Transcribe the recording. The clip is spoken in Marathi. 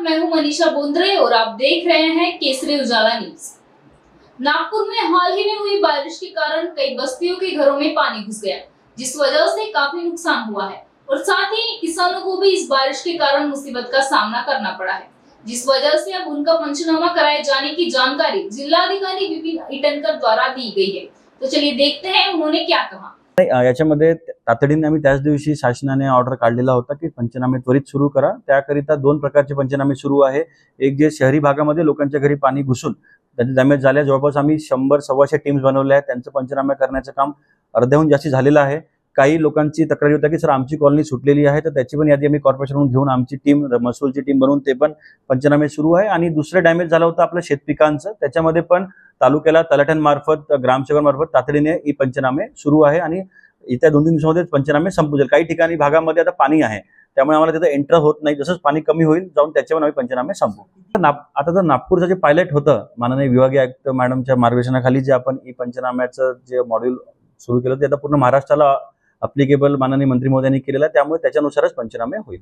मैं हूं मनीषा बोंद्रे और आप देख रहे हैं केसरी उजाला न्यूज। नागपुर में हाल ही में हुई बारिश के कारण कई बस्तियों के घरों में पानी घुस गया, जिस वजह से काफी नुकसान हुआ है और साथ ही किसानों को भी इस बारिश के कारण मुसीबत का सामना करना पड़ा है, जिस वजह से अब उनका पंचनामा कराए जाने की जानकारी जिल्हाधिकारी विपिन ईटनकर द्वारा दी गई है। तो चलिए देखते हैं उन्होंने क्या कहा। याच्यामध्ये तातडीने आम्ही त्याच दिवशी शासनाने ऑर्डर काढलेला होता की पंचनामे त्वरित सुरू करा। त्याकरिता दोन प्रकारचे पंचनामे सुरू आहे। एक जे शहरी भागामध्ये लोकांच्या घरी पाणी घुसून त्याचे डॅमेज झाले, जवळपास आम्ही 100-125 टीम्स बनवल्या आहेत। त्यांचं पंचनामे करण्याचं काम अर्ध्याहून जास्ती झालेलं आहे। काही लोकांची तक्रार होती की सर आमची कॉलनी सुटलेली आहे, तर त्याची पण यादी आम्ही कॉर्पोरेशनकडून घेऊन आमची टीम महसूलची टीम बनवून ते पण पंचनामे सुरू आहे। आणि दुसरं डॅमेज झालं होतं आपलं शेतपिकांचं, त्याच्यामध्ये पण तालुक्याला तलाठ्यांमार्फत ग्रामसेवकांमार्फत तातडीने ई पंचनामे सुरू आहे आणि येत्या 2-3 दिवसामध्ये पंचनामे संपू जाईल। काही ठिकाणी भागामध्ये आता पाणी आहे, त्यामुळे आम्हाला तिथे एंटर होत नाही। जसंच पाणी कमी होईल जाऊन त्याच्यावर आम्ही पंचनामे संपवू। आता तर नागपूरचं जे पायलट होतं माननीय विभागीय आयुक्त मॅडमच्या मार्गदर्शनाखाली जे आपण ई पंचनाम्याचं जे मॉड्यूल सुरू केलं ते आता पूर्ण महाराष्ट्राला अप्लिकेबल माननीय मंत्री महोदयांनी केलेलं आहे, त्यामुळे त्याच्यानुसारच पंचनामे होईल।